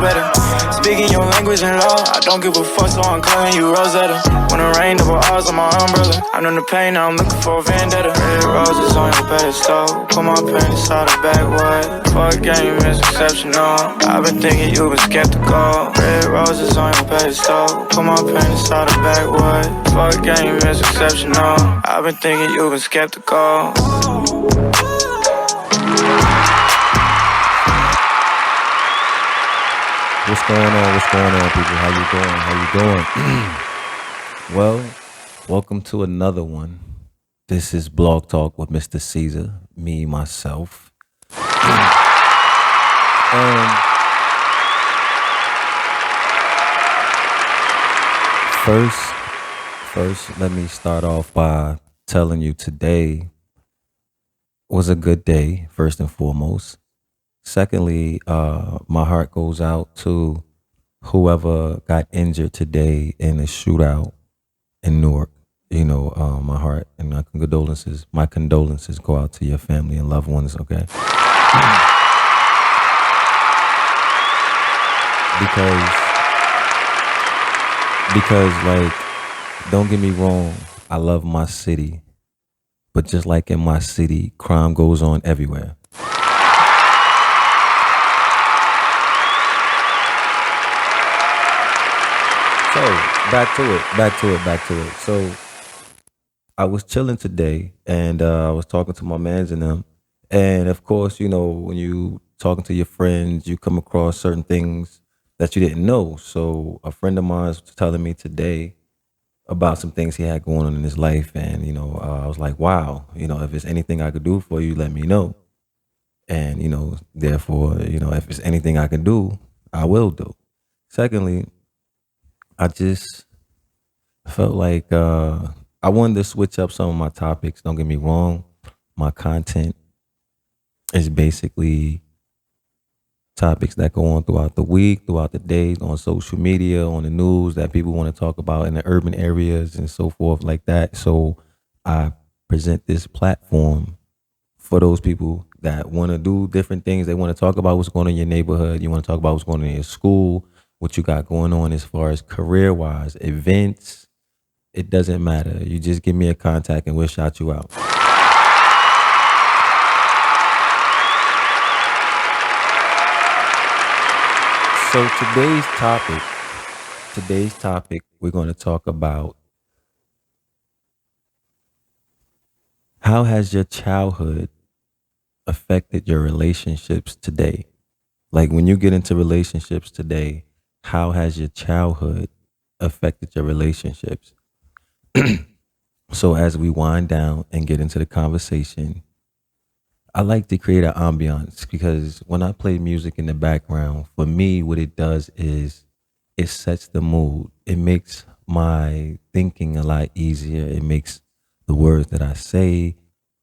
better. Speaking your language and law, I don't give a fuck, so I'm calling you Rosetta. When it rain, double R's on my umbrella. I know the pain, now I'm looking for a vendetta. Red roses on your pedestal, put my pen inside the backwood. Fuck game is exceptional, I've been thinking you've been skeptical. Red roses on your pedestal, put my pen inside the backwood. Fuck game is exceptional, I've been thinking you've been skeptical. What's going on? What's going on, people? How you doing? Well, welcome to another one. This is Blog Talk with Mr. Caesar, me, myself. And first, let me start off by telling you today was a good day, first and foremost. Secondly, my heart goes out to whoever got injured today in a shootout in Newark. You know, my heart and my condolences go out to your family and loved ones, okay? Because like, don't get me wrong, I love my city, but just like in my city, crime goes on everywhere. So back to it. So I was chilling today, and I was talking to my mans and them, and of course, you know, when you talking to your friends, you come across certain things that you didn't know. So a friend of mine was telling me today about some things he had going on in his life, and you know, I was like, wow, you know, if there's anything I could do for you, let me know. And you know, therefore, you know, if there's anything I can do, I will do. Secondly, I just felt like I wanted to switch up some of my topics. Don't get me wrong. My content is basically topics that go on throughout the week, throughout the days, on social media, on the news that people want to talk about in the urban areas and so forth like that. So I present this platform for those people that want to do different things. They want to talk about what's going on in your neighborhood. You want to talk about what's going on in your school, what you got going on as far as career-wise, events. It doesn't matter. You just give me a contact and we'll shout you out. So today's topic, we're going to talk about how has your childhood affected your relationships today? Like when you get into relationships today, how has your childhood affected your relationships? So as we wind down and get into the conversation, I like to create an ambiance because when I play music in the background, for me, what it does is it sets the mood. It makes my thinking a lot easier. It makes the words that I say,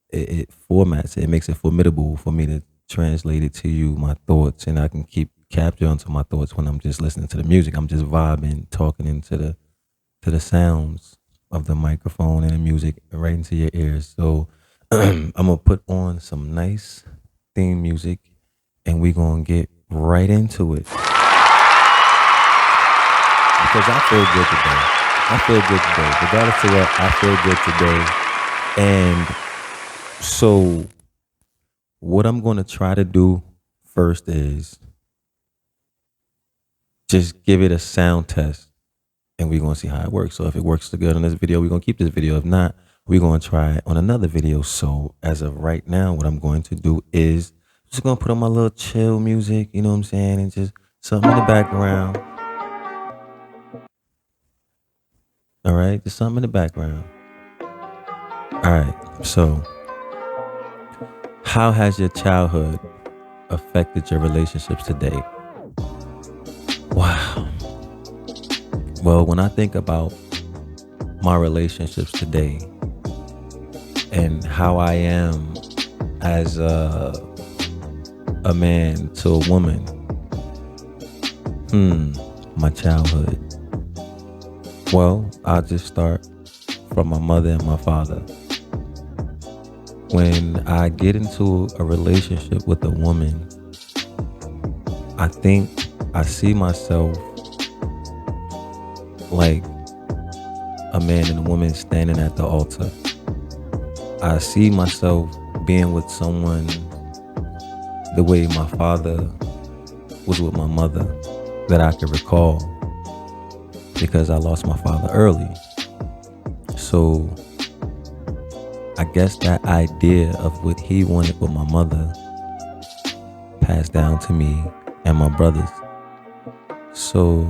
it formats it. It makes it formidable for me to translate it to you, my thoughts, and I can keep capture onto my thoughts when I'm just listening to the music. I'm just vibing, talking into the sounds of the microphone and the music right into your ears. So I'm gonna put on some nice theme music and we're gonna get right into it. Because I feel good today. Regardless of what, I feel good today. And so what I'm gonna try to do first is just give it a sound test and we're going to see how it works. So if it works good on this video, we're going to keep this video. If not, we're going to try it on another video. So as of right now, what I'm going to do is just going to put on my little chill music, you know what I'm saying? And just something in the background. All right, just something in the background. All right, so how has your childhood affected your relationships today? Wow. Well, when I think about my relationships today and how I am as a man to a woman, my childhood. Well, I'll just start from my mother and my father. When I get into a relationship with a woman, I think I see myself like a man and a woman standing at the altar. I see myself being with someone the way my father was with my mother that I can recall, because I lost my father early. So I guess that idea of what he wanted with my mother passed down to me and my brothers. So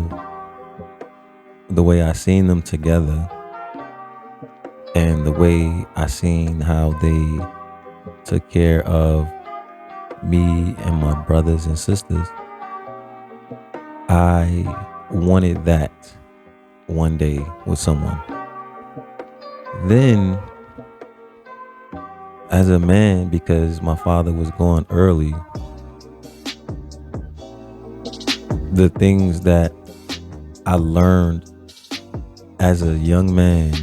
the way I seen them together and the way I seen how they took care of me and my brothers and sisters, I wanted that one day with someone. Then, as a man, because my father was gone early, the things that I learned as a young man,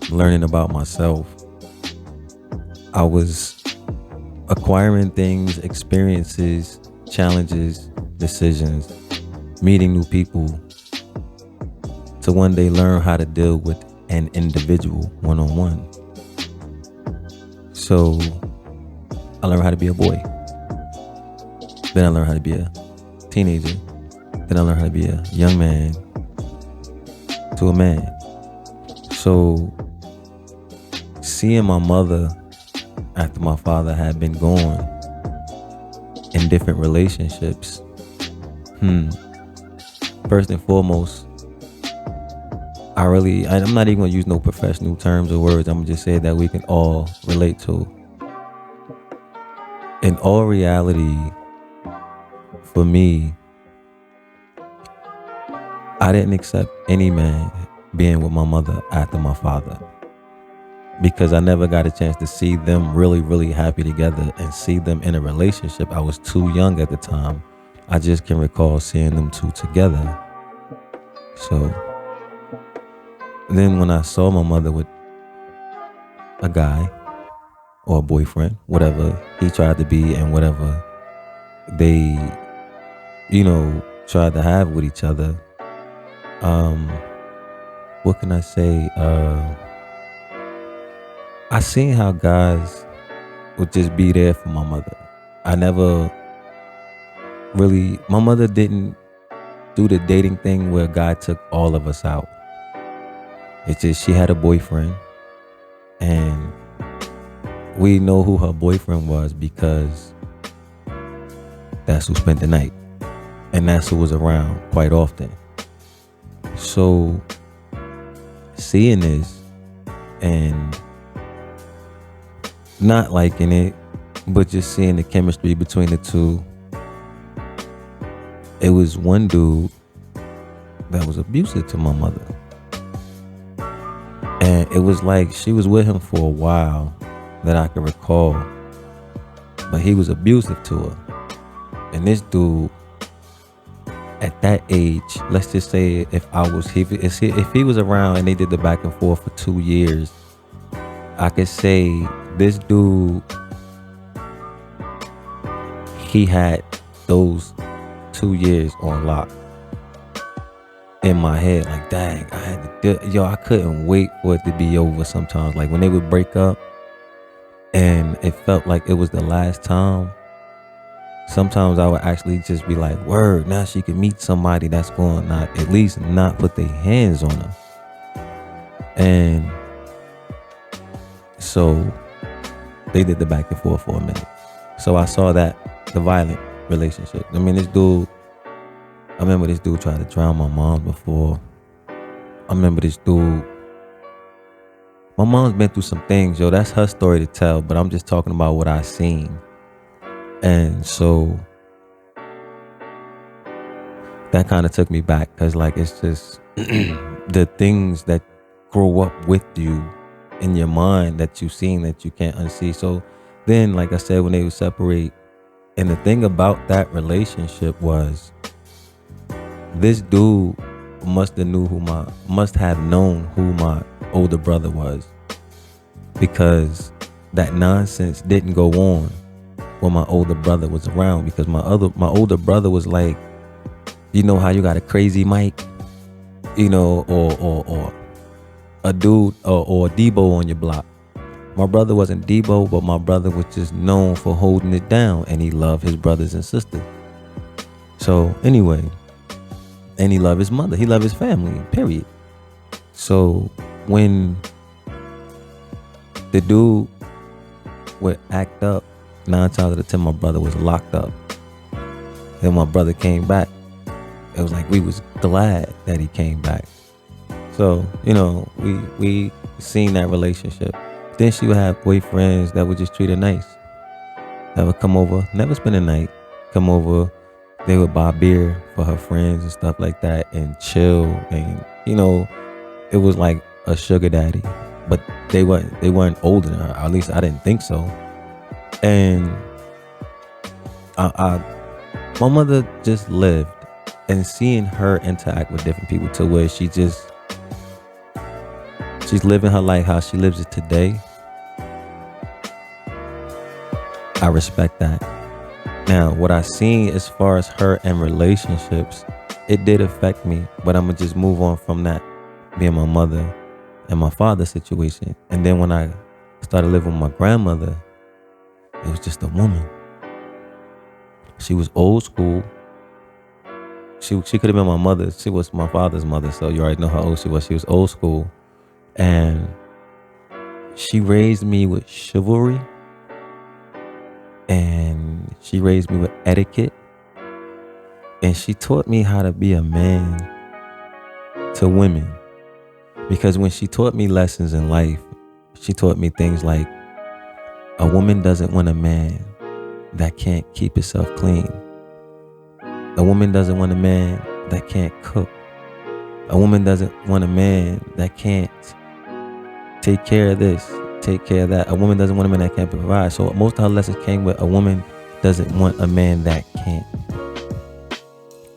learning about myself, I was acquiring things, experiences, challenges, decisions, meeting new people, to one day learn how to deal with an individual one-on-one. So I learned how to be a boy. Then I learned how to be a teenager. Then I learned how to be a young man to a man. So seeing my mother after my father had been gone in different relationships, first and foremost, I'm not even gonna use no professional terms or words. I'm gonna just say that we can all relate to. In all reality, for me, I didn't accept any man being with my mother after my father, because I never got a chance to see them really, really happy together and see them in a relationship. I was too young at the time. I just can recall seeing them two together. So then when I saw my mother with a guy or a boyfriend, whatever he tried to be and whatever they, tried to have with each other, what can I say? I seen how guys would just be there for my mother. My mother didn't do the dating thing where a guy took all of us out. It's just she had a boyfriend, and we know who her boyfriend was because that's who spent the night, and that's who was around quite often. So seeing this and not liking it, but just seeing the chemistry between the two, it was one dude that was abusive to my mother. And it was like she was with him for a while that I can recall, but he was abusive to her. And this dude, at that age, let's just say if he was around and they did the back and forth for 2 years, I could say this dude, he had those 2 years on lock. In my head, like, dang, I couldn't wait for it to be over sometimes. Like when they would break up and it felt like it was the last time, sometimes I would actually just be like, word, now she can meet somebody that's going to at least not put their hands on her. And so they did the back and forth for a minute. So I saw that, the violent relationship. I mean, I remember this dude tried to drown my mom before. I remember this dude. My mom's been through some things, yo. That's her story to tell, but I'm just talking about what I seen. And so that kind of took me back, because like it's just the things that grow up with you in your mind that you've seen that you can't unsee. So then, like I said, when they would separate, and the thing about that relationship was, this dude must have known who my older brother was, because that nonsense didn't go on when my older brother was around, because my older brother was like, you know how you got a crazy Mike, you know, or a dude or a Debo on your block. My brother wasn't Debo, but my brother was just known for holding it down, and he loved his brothers and sisters. So anyway, and he loved his mother. He loved his family, period. So when the dude would act up, 9 times out of 10, my brother was locked up. Then my brother came back. It was like we was glad that he came back. So, you know, we seen that relationship. Then she would have boyfriends that would just treat her nice. That would come over, never spend a night, come over. They would buy beer for her friends and stuff like that and chill. And, you know, it was like a sugar daddy. But they weren't older than her. At least I didn't think so. And my mother just lived, and seeing her interact with different people to where she's living her life how she lives it today. I respect that. Now, what I seen as far as her and relationships, it did affect me, but I'm gonna just move on from that, being my mother and my father's situation. And then when I started living with my grandmother, it was just a woman. She was old school. She could have been my mother. She was my father's mother, so you already know how old she was. She was old school. And she raised me with chivalry. And she raised me with etiquette. And she taught me how to be a man to women. Because when she taught me lessons in life, she taught me things like, a woman doesn't want a man that can't keep himself clean. A woman doesn't want a man that can't cook. A woman doesn't want a man that can't take care of this, take care of that. A woman doesn't want a man that can't provide. So most of her lessons came with, a woman doesn't want a man that can't.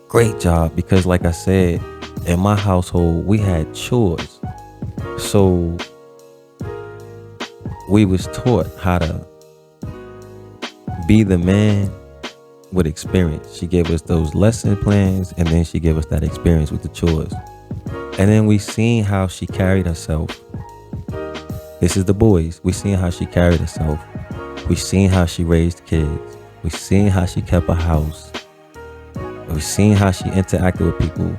Great job, because like I said, in my household, we had chores. So we was taught how to be the man with experience. She gave us those lesson plans, and then she gave us that experience with the chores. And then we seen how she carried herself. This is the boys. We seen how she carried herself. We seen how she raised kids. We seen how she kept a house. We seen how she interacted with people.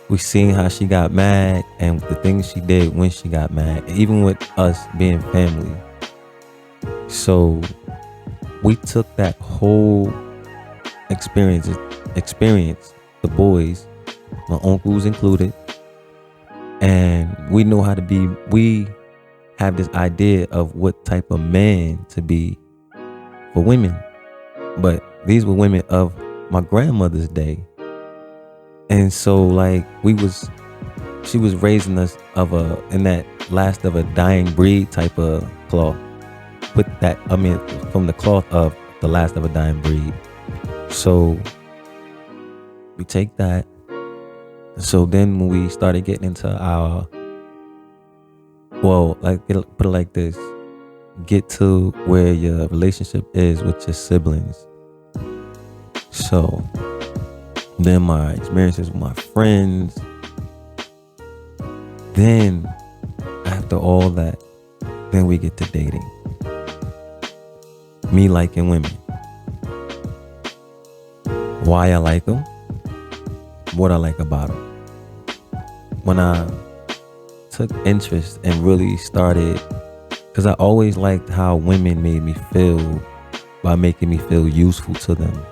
We seen how she got mad and the things she did when she got mad, even with us being family. So we took that whole experience, the boys, my uncles included, and we know how to be. We have this idea of what type of man to be for women. But these were women of my grandmother's day. And so like she was raising us in that last of a dying breed type of cloth. From the cloth of the last of a dying breed. So we take that. So then when we started getting into our, put it like this, get to where your relationship is with your siblings. So then my experiences with my friends. Then after all that, then we get to dating. Me liking women. Why I like them. What I like about them. When I took interest and really started, because I always liked how women made me feel by making me feel useful to them.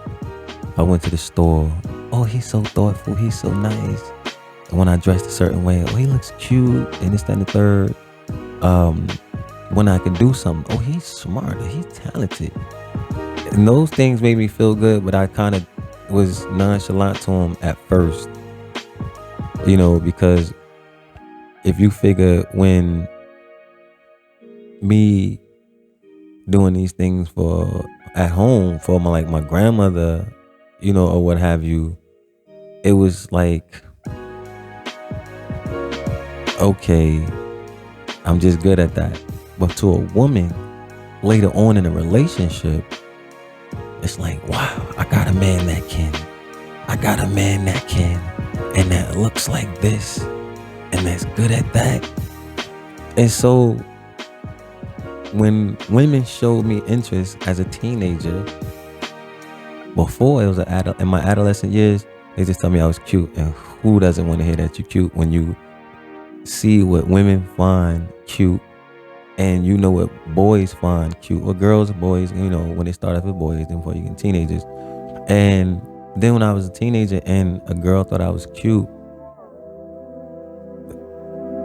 I went to the store. Oh, he's so thoughtful. He's so nice. And when I dressed a certain way, oh, he looks cute. And this, that, and the third. When I can do something, oh, he's smart. He's talented. And those things made me feel good, but I kind of was nonchalant to him at first. You know, because if you figure when me doing these things at home for my grandmother, you know, or what have you, it was like, okay, I'm just good at that. But to a woman later on in a relationship, it's like, wow, I got a man that can. I got a man that can. And that looks like this. And that's good at that. And so when women showed me interest as a teenager, before it was in my adolescent years, they just told me I was cute. And who doesn't want to hear that you're cute when you see what women find cute and you know what boys find cute, or girls or boys, when they start off with boys, then before you get teenagers. And then when I was a teenager and a girl thought I was cute,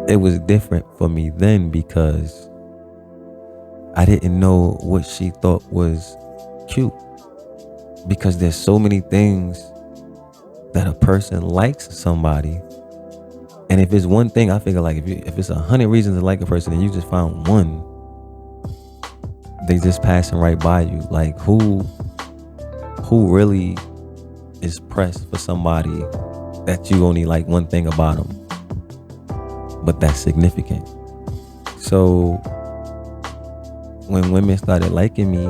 it was different for me then because I didn't know what she thought was cute. Because there's so many things that a person likes somebody. And if it's one thing, I figure like if it's 100 reasons to like a person and you just found one, they just passing right by you. Like who really is pressed for somebody that you only like one thing about them, but that's significant. So when women started liking me,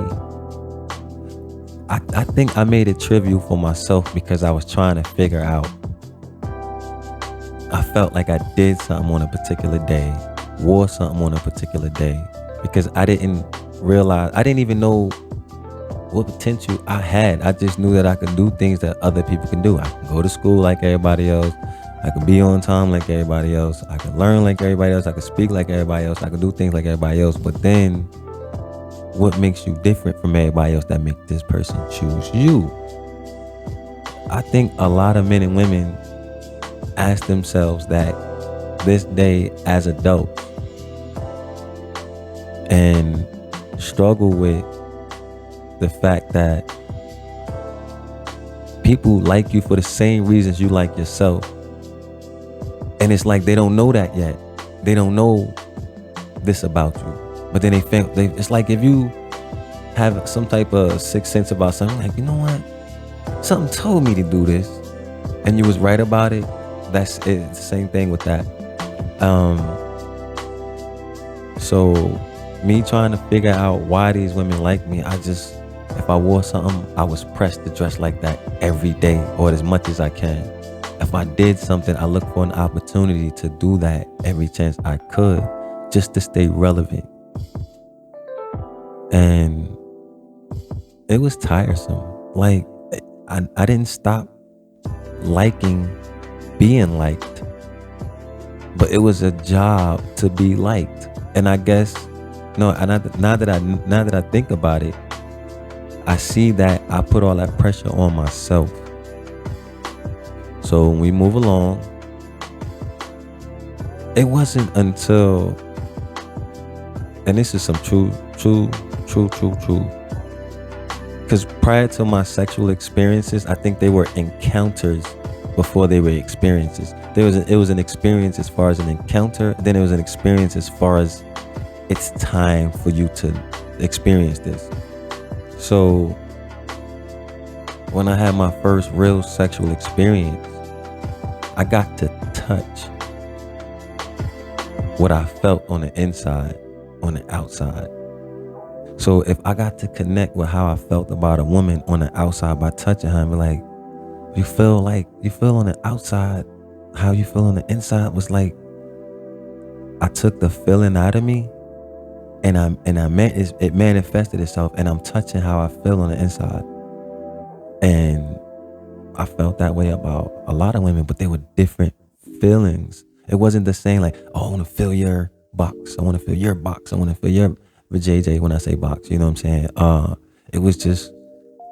I think I made it trivial for myself because I was trying to figure out. I felt like I did something on a particular day, wore something on a particular day, because I didn't even know what potential I had. I just knew that I could do things that other people can do. I could go to school like everybody else. I could be on time like everybody else. I could learn like everybody else. I could speak like everybody else. I could do things like everybody else. But then what makes you different from everybody else that make this person choose you? I think a lot of men and women ask themselves that this day as adults and struggle with the fact that people like you for the same reasons you like yourself. And it's like they don't know that yet. They don't know this about you. But then it's like if you have some type of sixth sense about something, like, you know what? Something told me to do this. And you was right about it. That's it. It's the same thing with that. So me trying to figure out why these women like me, if I wore something, I was pressed to dress like that every day or as much as I can. If I did something, I looked for an opportunity to do that every chance I could, just to stay relevant. And it was tiresome. Like, I didn't stop liking being liked, but it was a job to be liked. And I guess, now that I think about it, I see that I put all that pressure on myself. So when we move along, it wasn't until, and this is some true, because prior to my sexual experiences, I think they were encounters before they were experiences. It was an experience as far as an encounter, then it was an experience as far as it's time for you to experience this. So when I had my first real sexual experience, I got to touch what I felt on the inside, on the outside. So if I got to connect with how I felt about a woman on the outside by touching her and be like, you feel on the outside, how you feel on the inside, was like, I took the feeling out of me and it manifested itself, and I'm touching how I feel on the inside. And I felt that way about a lot of women, but they were different feelings. It wasn't the same, like, oh, I want to feel your box. I want to feel your box. I want to feel your JJ when I say box, you know what I'm saying? It was just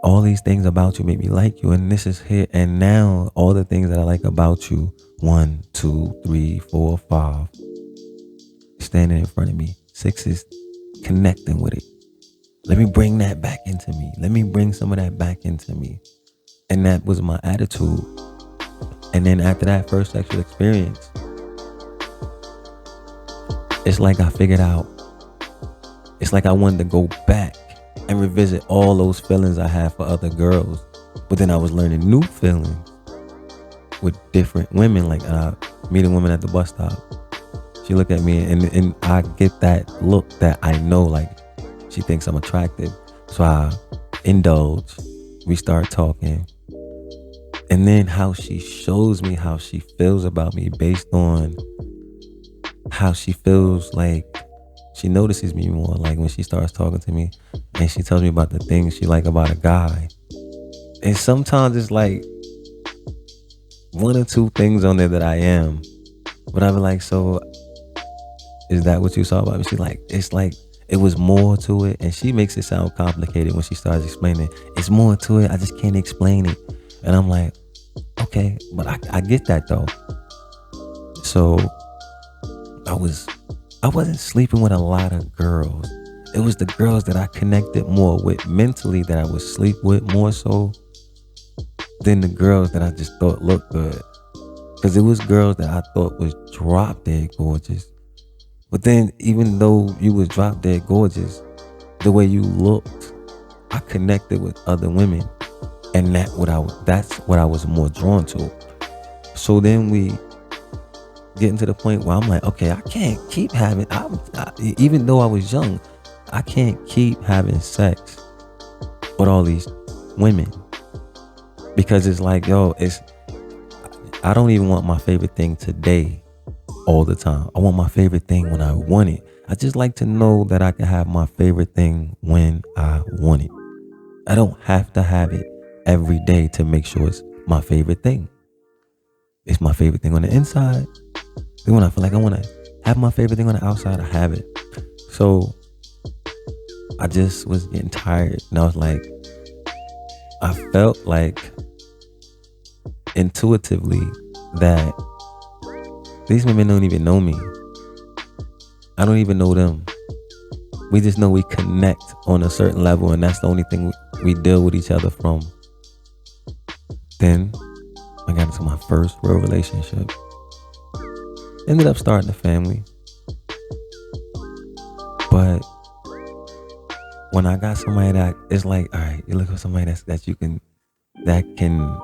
all these things about you make me like you, and this is here. And now all the things that I like about you, 1, 2, 3, 4, 5, standing in front of me. 6 is connecting with it. Let me bring that back into me. Let me bring some of that back into me. And that was my attitude. And then after that first sexual experience, it's like I figured out, it's like I wanted to go back and revisit all those feelings I had for other girls. But then I was learning new feelings with different women. Like meeting women at the bus stop. She looked at me and I get that look that I know, like, she thinks I'm attractive. So I indulge We start talking. And then how she shows me how she feels about me based on how she feels, like she notices me more, like when she starts talking to me and she tells me about the things she like about a guy. And sometimes it's like one or two things on there that I am. But I be like, so is that what you saw about me? She's like, it's like it was more to it. And she makes it sound complicated when she starts explaining. It's more to it. I just can't explain it. And I'm like, okay, but I get that though. So I wasn't sleeping with a lot of girls. It was the girls that I connected more with mentally that I would sleep with more so than the girls that I just thought looked good. Because it was girls that I thought was drop dead gorgeous. But then even though you was drop dead gorgeous, the way you looked, I connected with other women. And that's what I was more drawn to. So then we getting to the point where I'm like, okay, I can't keep having, even though I was young, I can't keep having sex with all these women. Because it's like, yo, I don't even want my favorite thing today all the time. I want my favorite thing when I want it. I just like to know that I can have my favorite thing when I want it. I don't have to have it every day to make sure it's my favorite thing. It's my favorite thing on the inside. Then when I feel like I want to have my favorite thing on the outside, I have it. So I just was getting tired. And I was like, I felt like intuitively that these women don't even know me. I don't even know them. We just know we connect on a certain level, and that's the only thing we deal with each other from. Then I got into my first real relationship. Ended up starting a family. But when I got somebody that it's like, all right, you look for somebody that can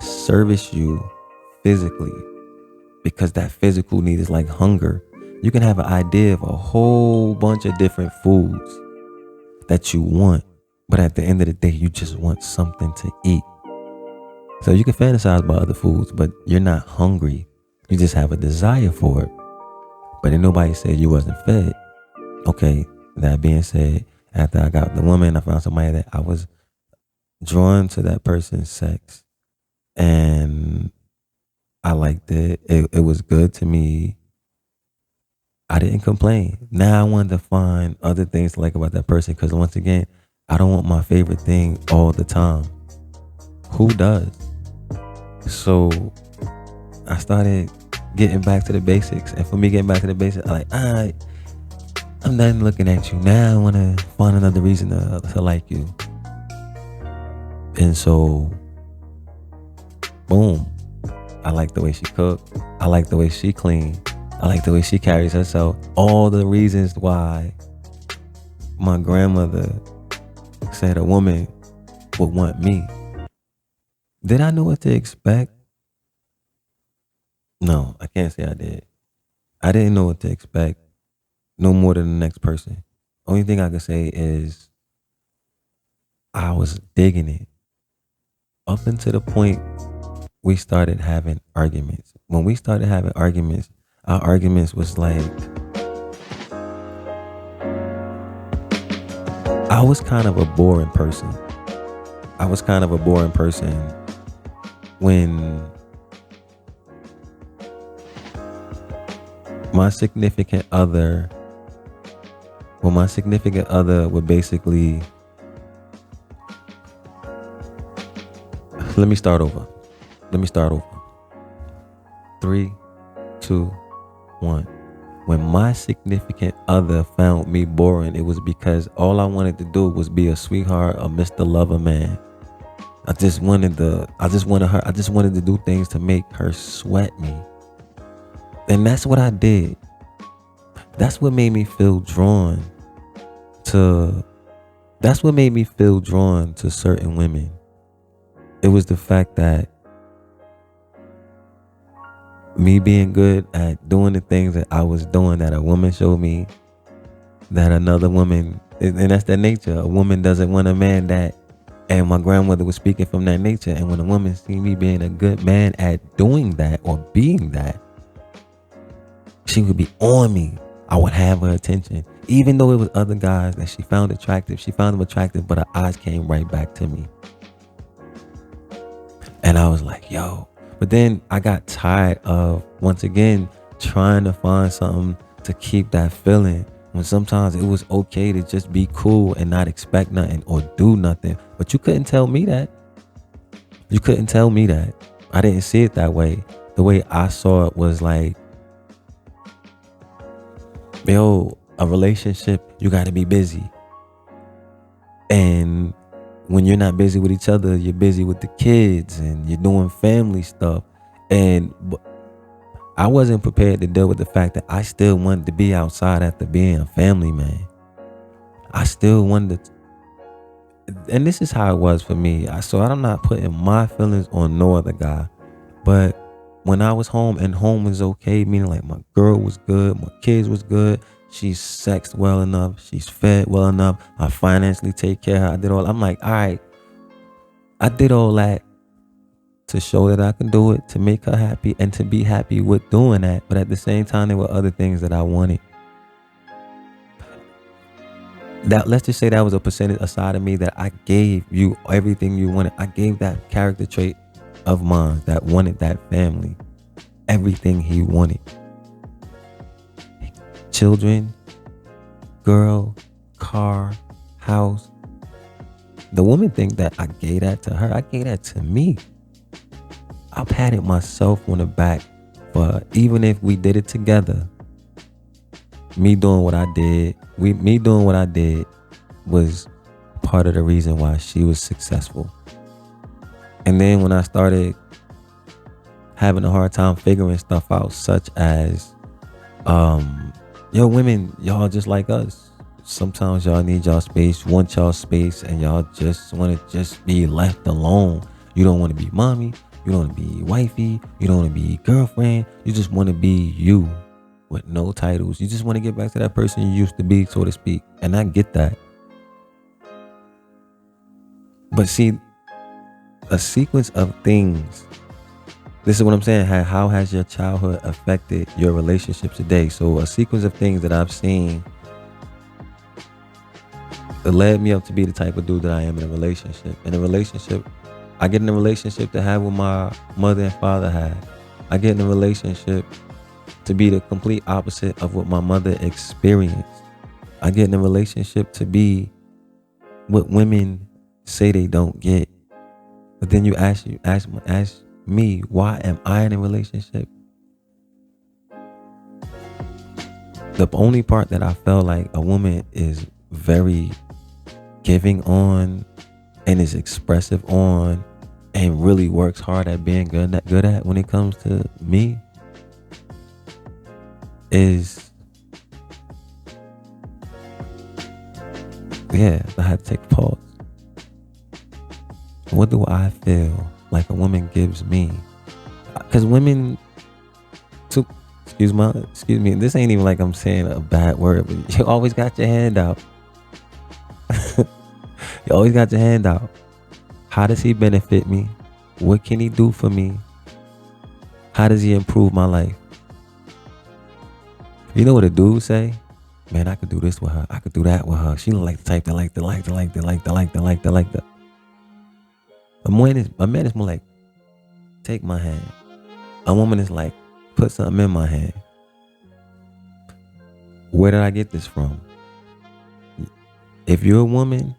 service you physically, because that physical need is like hunger. You can have an idea of a whole bunch of different foods that you want, but at the end of the day, you just want something to eat. So you can fantasize about other foods, but you're not hungry. You just have a desire for it. But then nobody said you wasn't fed. Okay, that being said, after I got the woman, I found somebody that I was drawn to that person's sex. And I liked it. It was good to me. I didn't complain. Now I wanted to find other things to like about that person, because once again, I don't want my favorite thing all the time. Who does? So I started getting back to the basics. And for me, getting back to the basics, I'm like, all right, I'm done looking at you. Now I want to find another reason to like you. And so, boom. I like the way she cooked. I like the way she cleaned. I like the way she carries herself. All the reasons why my grandmother said a woman would want me. Did I know what to expect? No, I can't say I did. I didn't know what to expect. No more than the next person. Only thing I can say is I was digging it. Up until the point we started having arguments. When we started having arguments, our arguments was like, I was kind of a boring person. When my significant other would basically, let me start over. 3, 2, 1. When my significant other found me boring, it was because all I wanted to do was be a sweetheart, a Mr. Lover man. I just wanted to do things to make her sweat me. And that's what I did. That's what made me feel drawn to certain women. It was the fact that me being good at doing the things that I was doing, that a woman showed me that another woman, and that's the nature. A woman doesn't want a man that And my grandmother was speaking from that nature. And when a woman see me being a good man at doing that or being that, she would be on me. I would have her attention. Even though it was other guys that she found attractive, she found them attractive, but her eyes came right back to me. And I was like, yo. But then I got tired of, once again, trying to find something to keep that feeling. When sometimes it was okay to just be cool and not expect nothing or do nothing. But you couldn't tell me that. You couldn't tell me that. I didn't see it that way. The way I saw it was like, yo, a relationship, you got to be busy. And when you're not busy with each other, you're busy with the kids and you're doing family stuff. And I wasn't prepared to deal with the fact that I still wanted to be outside after being a family man. I still wanted to, and this is how it was for me. So I'm not putting my feelings on no other guy. But when I was home and home was okay, meaning like my girl was good, my kids was good, she's sexed well enough, she's fed well enough, I financially take care of her, I did all, I'm like, all right, I did all that to show that I can do it, to make her happy and to be happy with doing that. But at the same time, there were other things that I wanted. That, let's just say that was a percentage aside of me that I gave you everything you wanted. I gave that character trait of mine that wanted that family everything he wanted. Children, girl, car, house. The woman think that I gave that to her. I gave that to me. I patted myself on the back for, even if we did it together, me doing what I did, me doing what I did was part of the reason why she was successful. And then when I started having a hard time figuring stuff out, such as, yo, women, y'all just like us. Sometimes y'all need y'all space, want y'all space, and y'all just want to just be left alone. You don't want to be mommy. You don't want to be wifey. You don't want to be girlfriend. You just want to be you with no titles. You just want to get back to that person you used to be, so to speak. And I get that. But see, a sequence of things. This is what I'm saying. How has your childhood affected your relationship today? So a sequence of things that I've seen that led me up to be the type of dude that I am in a relationship. In a relationship, I get in a relationship to have what my mother and father had. I get in a relationship to be the complete opposite of what my mother experienced. I get in a relationship to be what women say they don't get. But then you ask me, why am I in a relationship? The only part that I felt like a woman is very giving on and is expressive on and really works hard at being good at when it comes to me is, yeah, I had to take a pause. What do I feel like a woman gives me? Because women, excuse me, this ain't even like I'm saying a bad word, but you always got your hand out. You always got your hand out. How does he benefit me? What can he do for me? How does he improve my life? You know what a dude say? Man, I could do this with her. I could do that with her. She look like the type that like that. A man is more like, take my hand. A woman is like, put something in my hand. Where did I get this from? If you're a woman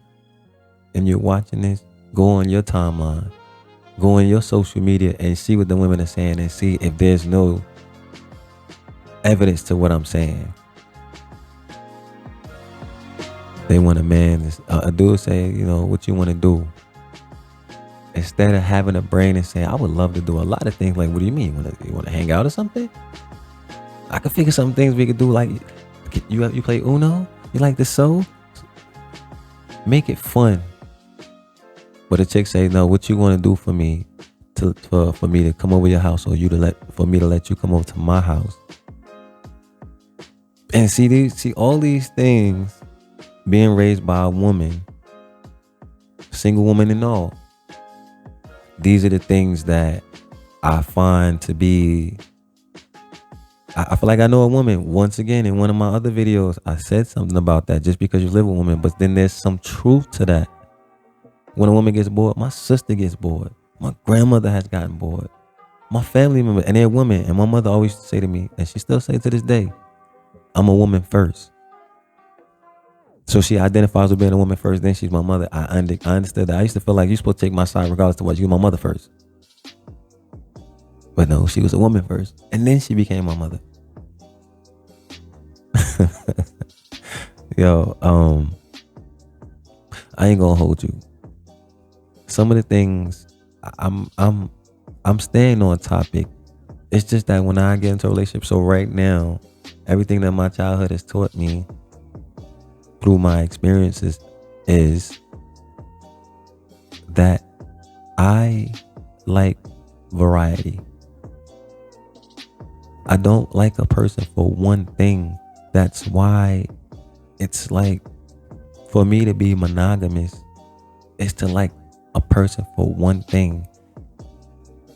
and you're watching this, go on your timeline, go on your social media and see what the women are saying and see if there's no evidence to what I'm saying. They want a man, a dude say, you know, what you want to do. Instead of having a brain and saying, I would love to do a lot of things. Like, what do you mean? You want to hang out or something? I could figure some things we could do. Like, you play Uno? You like the soul? Make it fun. But a chick say, no, what you want to do for me for me to come over your house, or for me to let you come over to my house. And see all these things being raised by a woman single woman and all. These are the things that I find to be. I feel like I know a woman. Once again, in one of my other videos, I said something about that. Just because you live with a woman, but then there's some truth to that. When a woman gets bored, my sister gets bored. My grandmother has gotten bored. My family member, and they're women. And my mother always used to say to me, and she still says to this day, I'm a woman first. So she identifies with being a woman first, then she's my mother. I understood that. I used to feel like you're supposed to take my side regardless of what. You're my mother first. But no, she was a woman first. And then she became my mother. Yo, I ain't gonna hold you. Some of the things I'm staying on topic. It's just that when I get into a relationship, so right now, everything that my childhood has taught me through my experiences is that I like variety. I don't like a person for one thing. That's why it's like, for me to be monogamous is to like a person for one thing.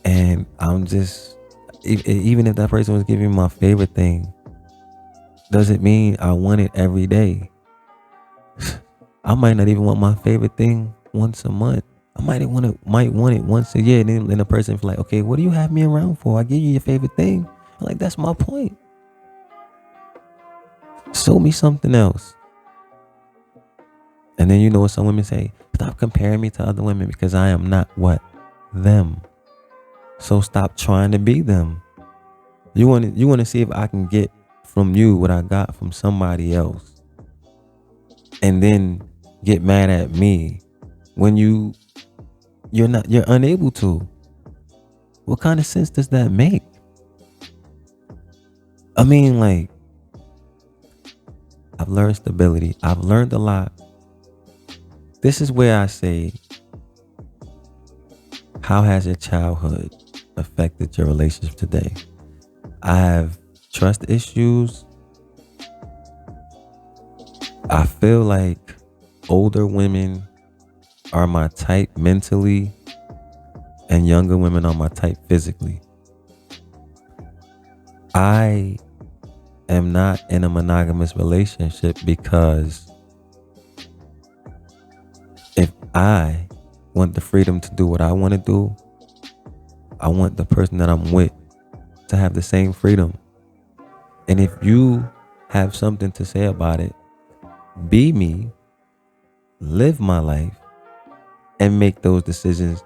And I'm just, even if that person was giving me my favorite thing, doesn't mean I want it every day. I might not even want my favorite thing once a month. I might want it once a year. And then the person is like, okay, what do you have me around for? I give you your favorite thing. I'm like, that's my point. Show me something else. And then you know what some women say? Stop comparing me to other women because I am not what? Them. So stop trying to be them. You want to see if I can get from you what I got from somebody else. And then get mad at me when you're unable to. What kind of sense does that make? I mean, like, I've learned stability. I've learned a lot. This is where I say, how has your childhood affected your relationship today? I have trust issues. I feel like older women are my type mentally and younger women are my type physically. I am not in a monogamous relationship because if I want the freedom to do what I want to do, I want the person that I'm with to have the same freedom. And if you have something to say about it, be me, live my life, and make those decisions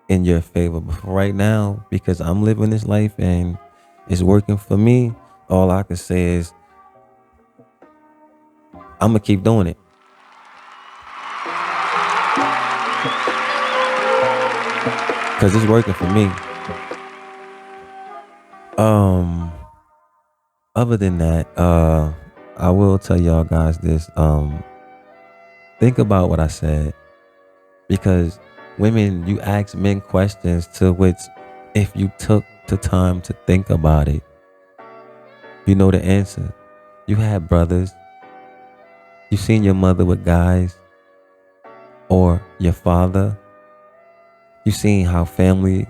in your favor. But for right now, because I'm living this life and it's working for me, all I can say is I'm gonna keep doing it. Cause it's working for me. Other than that, I will tell y'all guys this. Think about what I said. Because women, you ask men questions to which, if you took the time to think about it, you know the answer. You had brothers. You seen your mother with guys, or your father. You seen how family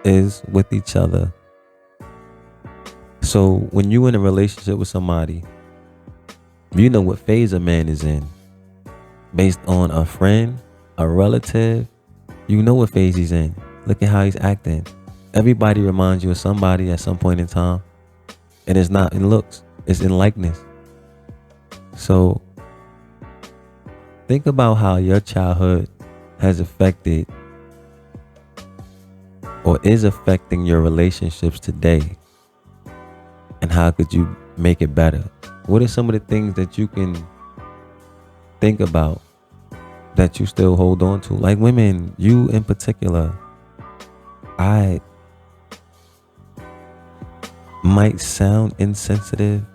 is with each other. So when you in a relationship with somebody, you know what phase a man is in. Based on a friend, a relative, you know what phase he's in. Look at how he's acting. Everybody reminds you of somebody at some point in time. And it's not in looks, it's in likeness. So think about how your childhood has affected or is affecting your relationships today. And how could you make it better? What are some of the things that you can think about that you still hold on to? Like women, you in particular, I might sound insensitive,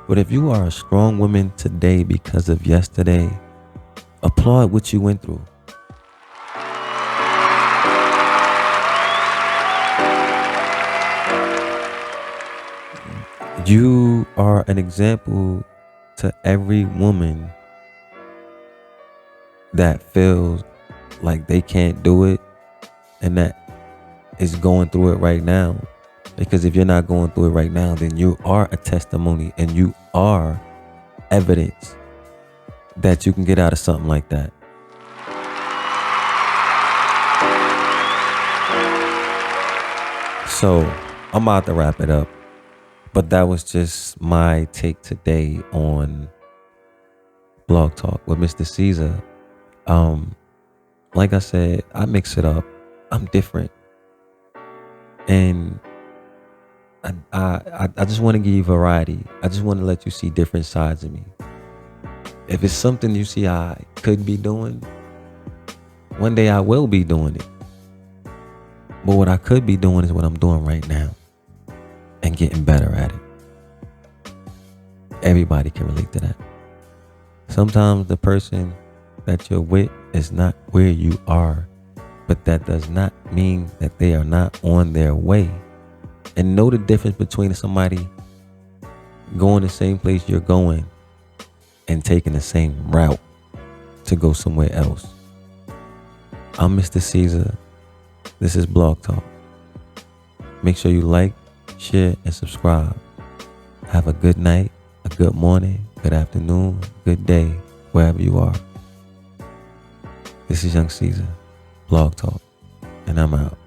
but if you are a strong woman today because of yesterday, applaud what you went through. You are an example to every woman that feels like they can't do it and that is going through it right now. Because if you're not going through it right now, then you are a testimony and you are evidence that you can get out of something like that. So I'm about to wrap it up, but that was just my take today on Blog Talk with Mr. Caesar. Like I said, I mix it up. I'm different. And I just want to give you variety. I just want to let you see different sides of me. If it's something you see I could be doing, one day I will be doing it. But what I could be doing is what I'm doing right now and getting better at it. Everybody can relate to that. Sometimes the person that you're with is not where you are, but that does not mean that they are not on their way. And know the difference between somebody going the same place you're going and taking the same route to go somewhere else. I'm Mr. Caesar. This is Blog Talk. Make sure you like, share, and subscribe. Have a good night, a good morning, good afternoon, good day, wherever you are. This is Young Caesar, Blog Talk, and I'm out.